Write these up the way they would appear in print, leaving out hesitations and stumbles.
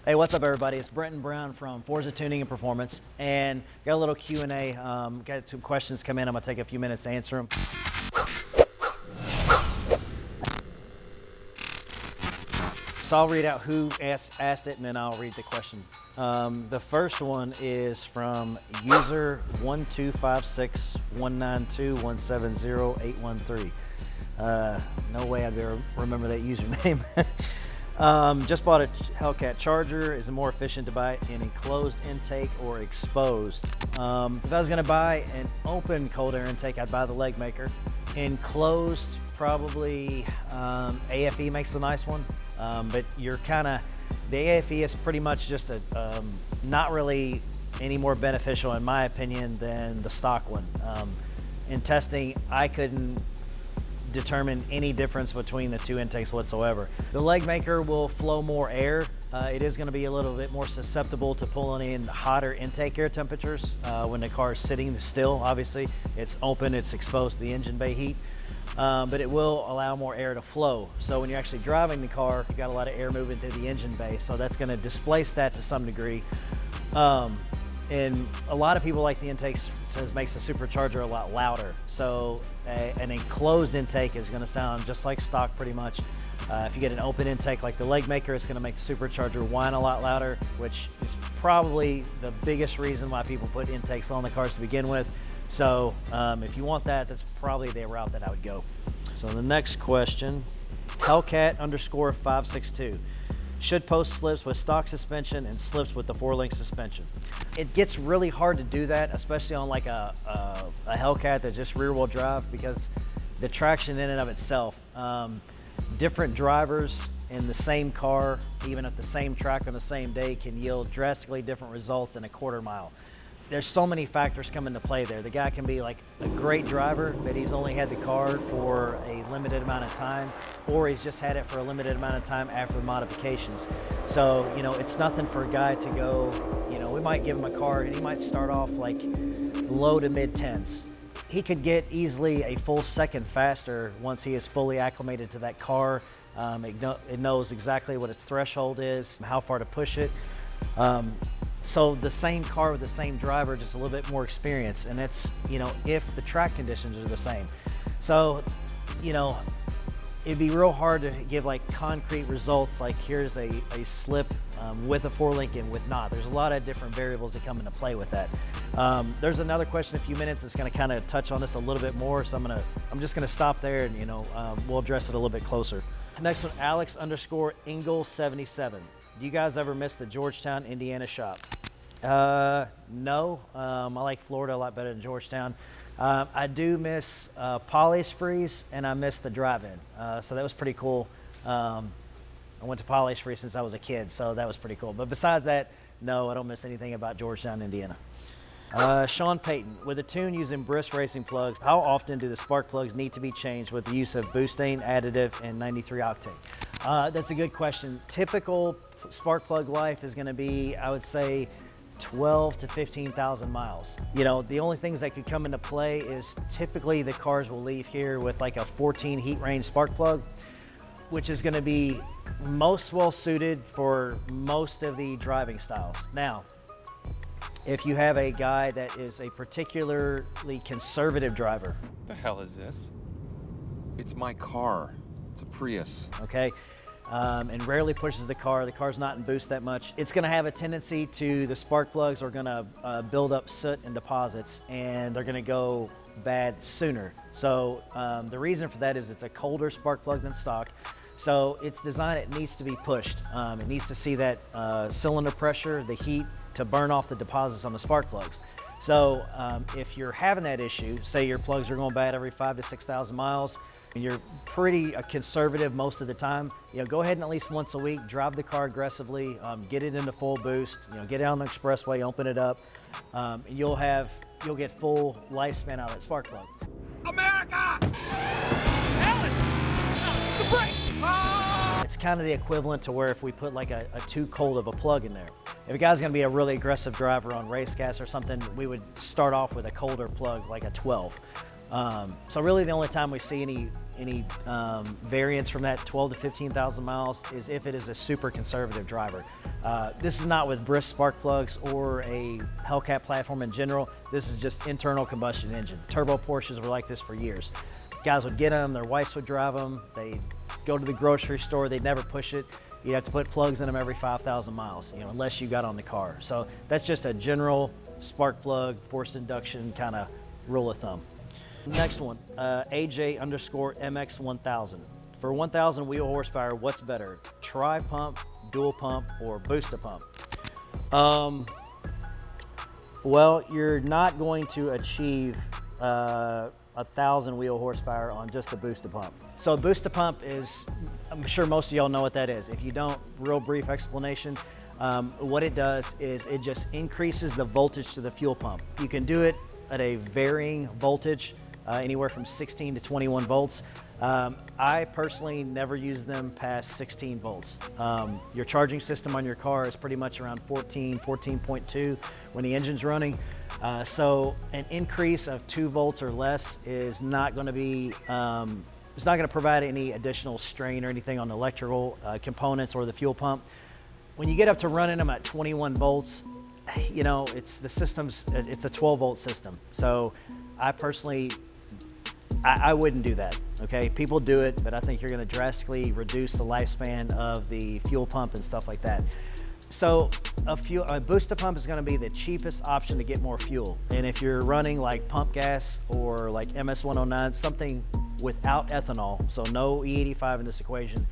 Hey, what's up, everybody? It's Brenton Brown from Forza Tuning and Performance, and got a little Q&A. Got some questions come in. I'm gonna take a few minutes to answer them. So I'll read out who asked it, and then I'll read the question. The first one is from user 1256192170813. No way I'd ever remember that username. Just bought a Hellcat Charger. Is it more efficient to buy it in enclosed intake or exposed? If I was gonna buy an open cold air intake, I'd buy the leg maker. Enclosed, probably AFE makes a nice one, but you're the AFE is pretty much just not really any more beneficial in my opinion than the stock one. In testing, I couldn't determine any difference between the two intakes whatsoever. The leg maker will flow more air. It is going to be a little bit more susceptible to pulling in hotter intake air temperatures when the car is sitting still. Obviously, it's open, it's exposed to the engine bay heat, but it will allow more air to flow. So when you're actually driving the car, you got a lot of air moving through the engine bay, so that's going to displace that to some degree. And a lot of people like the intakes, says makes the supercharger a lot louder. So an enclosed intake is going to sound just like stock pretty much. If you get an open intake like the leg maker, it's going to make the supercharger whine a lot louder, which is probably the biggest reason why people put intakes on the cars to begin with. So if you want that, that's probably the route that I would go. So the next question, Hellcat_562. Should post slips with stock suspension and slips with the 4-link suspension. It gets really hard to do that, especially on like a Hellcat that's just rear wheel drive, because the traction in and of itself, different drivers in the same car, even at the same track on the same day, can yield drastically different results in a quarter mile. There's so many factors come into play there. The guy can be like a great driver, but he's only had the car for a limited amount of time, or he's just had it for a limited amount of time after the modifications. So, it's nothing for a guy to go, we might give him a car and he might start off like low to mid 10s. He could get easily a full second faster once he is fully acclimated to that car. It knows exactly what its threshold is, how far to push it. So the same car with the same driver, just a little bit more experience, and it's, if the track conditions are the same. So, it'd be real hard to give like concrete results, like here's a slip with a 4-link and with not. There's a lot of different variables that come into play with that. There's another question in a few minutes that's gonna kind of touch on this a little bit more, so I'm just gonna stop there and, we'll address it a little bit closer. Next one, Alex_Engel77. Do you guys ever miss the Georgetown, Indiana shop? No, I like Florida a lot better than Georgetown. I do miss Polish Freeze, and I miss the drive-in, so that was pretty cool. I went to Polish Freeze since I was a kid, so that was pretty cool. But besides that, no, I don't miss anything about Georgetown, Indiana. Sean Payton, with a tune using Brisk racing plugs, how often do the spark plugs need to be changed with the use of butane additive and 93 octane? That's a good question. Typical spark plug life is going to be, I would say, 12 to 15,000 miles. The only things that could come into play is typically the cars will leave here with like a 14 heat range spark plug, which is going to be most well suited for most of the driving styles. Now, if you have a guy that is a particularly conservative driver. The hell is this? It's my car. It's a Prius. Okay. And rarely pushes the car's not in boost that much. It's gonna have a tendency the spark plugs are gonna build up soot and deposits, and they're gonna go bad sooner. So the reason for that is it's a colder spark plug than stock. So it's designed, it needs to be pushed. It needs to see that cylinder pressure, the heat, to burn off the deposits on the spark plugs. So if you're having that issue, say your plugs are going bad every 5,000 to 6,000 miles, and you're pretty conservative most of the time, go ahead and at least once a week, drive the car aggressively, get it into full boost, get it on the expressway, open it up, and you'll get full lifespan out of that spark plug. America! Ellen! The brake! Ah! It's kind of the equivalent to where if we put like a too cold of a plug in there. If a guy's gonna be a really aggressive driver on race gas or something, we would start off with a colder plug, like a 12. So really the only time we see any variance from that 12 to 15,000 miles is if it is a super conservative driver. This is not with brisk spark plugs or a Hellcat platform in general. This is just internal combustion engine. Turbo Porsches were like this for years. Guys would get them, their wives would drive them, they'd go to the grocery store, they'd never push it. You'd have to put plugs in them every 5,000 miles, you know, unless you got on the car. So that's just a general spark plug, forced induction kind of rule of thumb. Next one, AJ_MX1000. For 1,000 wheel horsepower, what's better? Tri-pump, dual pump, or booster pump? Well, you're not going to achieve 1,000 wheel horsepower on just the booster pump. So a booster pump is, I'm sure most of y'all know what that is. If you don't, real brief explanation. What it does is it just increases the voltage to the fuel pump. You can do it at a varying voltage, anywhere from 16 to 21 volts. I personally never use them past 16 volts. Your charging system on your car is pretty much around 14.2 when the engine's running. So an increase of 2 volts or less is not going to be, it's not going to provide any additional strain or anything on the electrical components or the fuel pump. When you get up to running them at 21 volts, you know, it's the system's, it's a 12 volt system. So I personally, I wouldn't do that, okay? People do it, but I think you're gonna drastically reduce the lifespan of the fuel pump and stuff like that. So a booster pump is gonna be the cheapest option to get more fuel. And if you're running like pump gas or like MS-109, something without ethanol, so no E85 in this equation,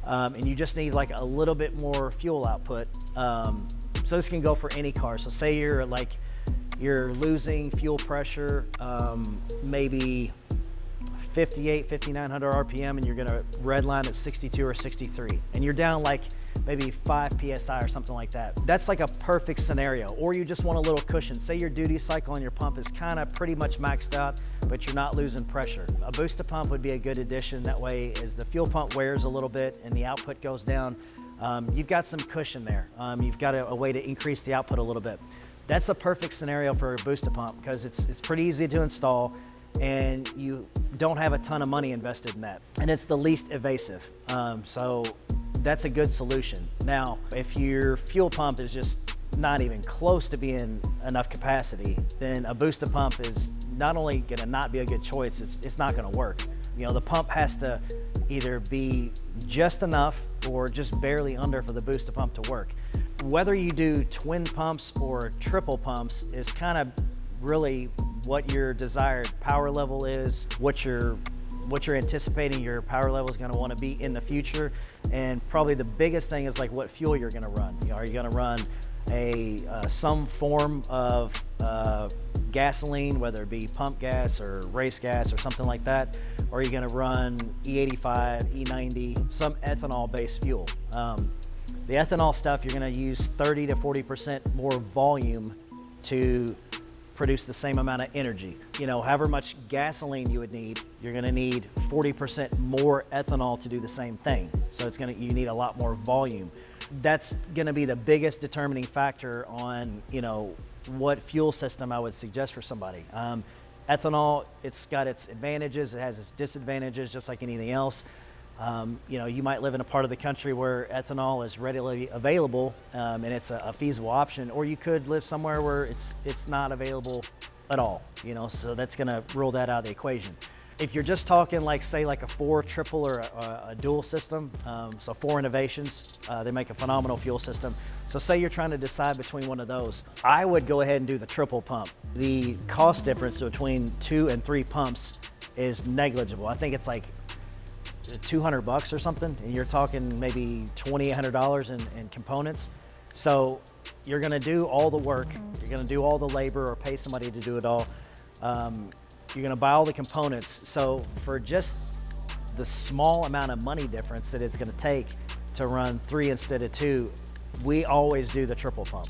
and you just need like a little bit more fuel output. So this can go for any car. So say you're losing fuel pressure, maybe 58, 5,900 RPM, and you're gonna redline at 62 or 63, and you're down like maybe 5 PSI or something like that. That's like a perfect scenario. Or you just want a little cushion. Say your duty cycle on your pump is kind of pretty much maxed out, but you're not losing pressure. A booster pump would be a good addition. That way, as the fuel pump wears a little bit and the output goes down, you've got some cushion there. You've got a way to increase the output a little bit. That's a perfect scenario for a booster pump because it's pretty easy to install and you don't have a ton of money invested in that. And it's the least evasive. So that's a good solution. Now, if your fuel pump is just not even close to being enough capacity, then a booster pump is not only gonna not be a good choice, it's not gonna work. You know, the pump has to either be just enough or just barely under for the booster pump to work. Whether you do twin pumps or triple pumps is kind of really what your desired power level is, what you're anticipating your power level is going to want to be in the future, and probably the biggest thing is like what fuel you're going to run. You know, are you going to run some form of gasoline, whether it be pump gas or race gas or something like that, or are you going to run E85, E90, some ethanol-based fuel? The ethanol stuff, you're going to use 30 to 40% more volume to produce the same amount of energy. You know, however much gasoline you would need, you're gonna need 40% more ethanol to do the same thing. So you need a lot more volume. That's gonna be the biggest determining factor on, you know, what fuel system I would suggest for somebody. Ethanol, it's got its advantages, it has its disadvantages, just like anything else. You know, you might live in a part of the country where ethanol is readily available and it's a feasible option, or you could live somewhere where it's not available at all, you know, so that's gonna rule that out of the equation. If you're just talking like, say, like a 4 triple or a dual system, so 4 Innovations, they make a phenomenal fuel system. So say you're trying to decide between one of those, I would go ahead and do the triple pump. The cost difference between 2 and 3 pumps is negligible. I think it's like $200 or something, and you're talking maybe $2,800 in components. So you're gonna do all the work, you're gonna do all the labor or pay somebody to do it all. You're gonna buy all the components. So for just the small amount of money difference that it's gonna take to run 3 instead of 2, we always do the triple pump.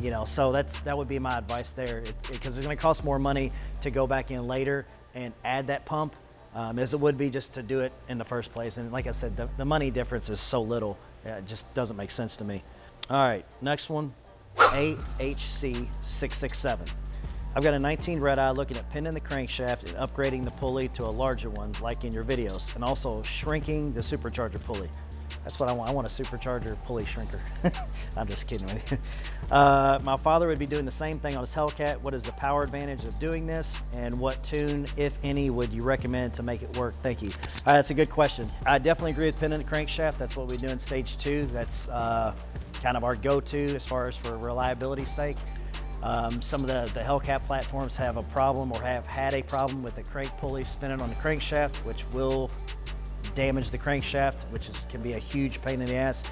You know, so that would be my advice there, because it's gonna cost more money to go back in later and add that pump as it would be just to do it in the first place. And like I said, the money difference is so little, it just doesn't make sense to me. All right, next one, AHC667. I've got a 19 red eye looking at pinning the crankshaft and upgrading the pulley to a larger one like in your videos, and also shrinking the supercharger pulley. That's what I want. I want a supercharger pulley shrinker. I'm just kidding with you. My father would be doing the same thing on his Hellcat. What is the power advantage of doing this, and what tune, if any, would you recommend to make it work? Thank you. That's a good question. I definitely agree with pinning the crankshaft. That's what we do in stage 2. That's kind of our go-to as far as for reliability's sake. Some of the Hellcat platforms have a problem or have had a problem with the crank pulley spinning on the crankshaft, which will damage the crankshaft, which can be a huge pain in the ass.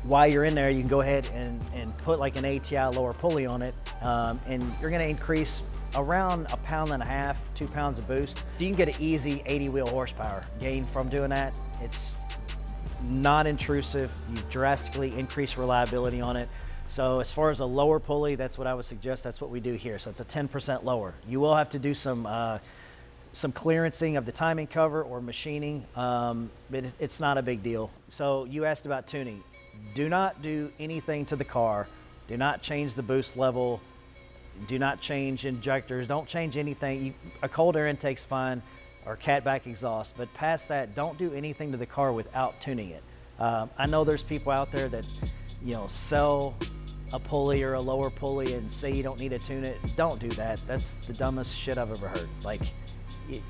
While you're in there, you can go ahead and put like an ATI lower pulley on it, and you're going to increase around 1.5 pounds, 2 pounds of boost. You can get an easy 80 wheel horsepower gain from doing that. It's not intrusive. You drastically increase reliability on it. So as far as a lower pulley, that's what I would suggest. That's what we do here. So it's a 10% lower. You will have to do some clearancing of the timing cover or machining, but it's not a big deal. So you asked about tuning. Do not do anything to the car. Do not change the boost level. Do not change injectors. Don't change anything. A cold air intake's fine, or catback exhaust, but past that, don't do anything to the car without tuning it. I know there's people out there that, sell a pulley or a lower pulley and say you don't need to tune it. Don't do that. That's the dumbest shit I've ever heard. Like,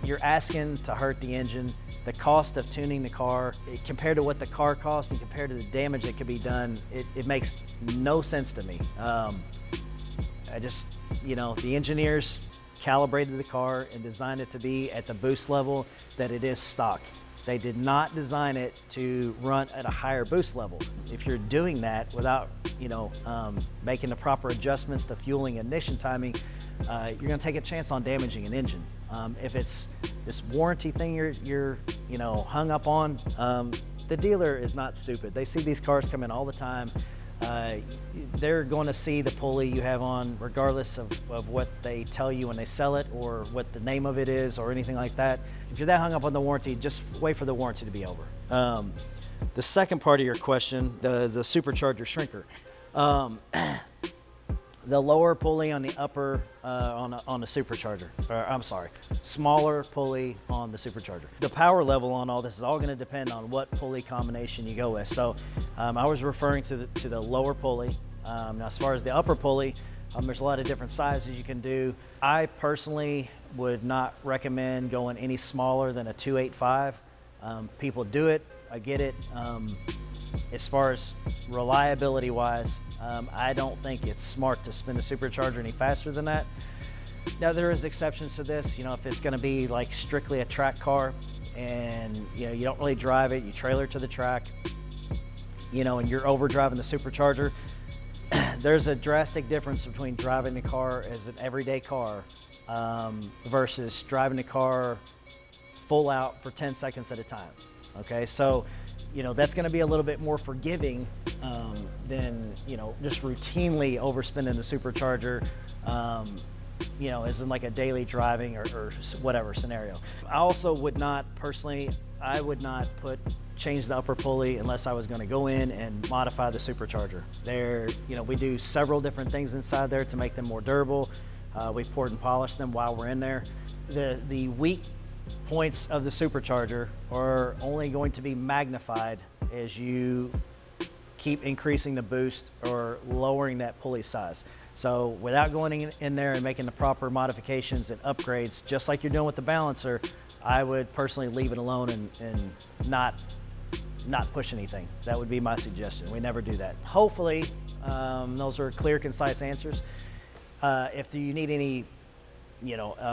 you're asking to hurt the engine. The cost of tuning the car, compared to what the car costs and compared to the damage that could be done, it makes no sense to me. The engineers calibrated the car and designed it to be at the boost level that it is stock. They did not design it to run at a higher boost level. If you're doing that without, making the proper adjustments to fueling and ignition timing, you're going to take a chance on damaging an engine. If it's this warranty thing you're hung up on, the dealer is not stupid. They see these cars come in all the time. They're going to see the pulley you have on regardless of what they tell you when they sell it or what the name of it is or anything like that. If you're that hung up on the warranty, just wait for the warranty to be over. The second part of your question, the supercharger shrinker. The lower pulley on the upper, on a supercharger, smaller pulley on the supercharger. The power level on all this is all going to depend on what pulley combination you go with. So I was referring to the lower pulley. Now as far as the upper pulley, there's a lot of different sizes you can do. I personally would not recommend going any smaller than a 285. People do it, I get it. As far as reliability wise, I don't think it's smart to spin the supercharger any faster than that. Now there is exceptions to this, if it's going to be like strictly a track car and you don't really drive it, you trailer to the track, and you're overdriving the supercharger. There's a drastic difference between driving the car as an everyday car versus driving the car full out for 10 seconds at a time. Okay, so that's going to be a little bit more forgiving than just routinely overspinning the supercharger, as in like a daily driving or whatever scenario. I also would not personally, change the upper pulley unless I was going to go in and modify the supercharger. We do several different things inside there to make them more durable. We poured and polished them while we're in there. The weak points of the supercharger are only going to be magnified as you keep increasing the boost or lowering that pulley size. So without going in there and making the proper modifications and upgrades, just like you're doing with the balancer, I would personally leave it alone and not push anything. That would be my suggestion. We never do that. Hopefully, those are clear, concise answers. If you need any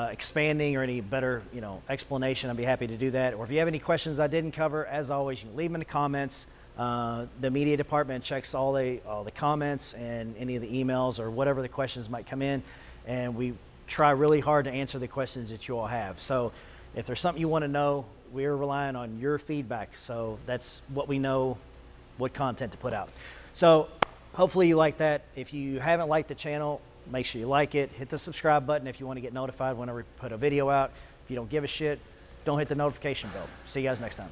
expanding or any better, explanation, I'd be happy to do that. Or if you have any questions I didn't cover, as always, you can leave them in the comments. The media department checks all the comments and any of the emails or whatever the questions might come in, and we try really hard to answer the questions that you all have. So if there's something you want to know, we're relying on your feedback. So that's what we know, what content to put out. So hopefully you like that. If you haven't liked the channel, make sure you like it. Hit the subscribe button if you want to get notified whenever we put a video out. If you don't give a shit, don't hit the notification bell. See you guys next time.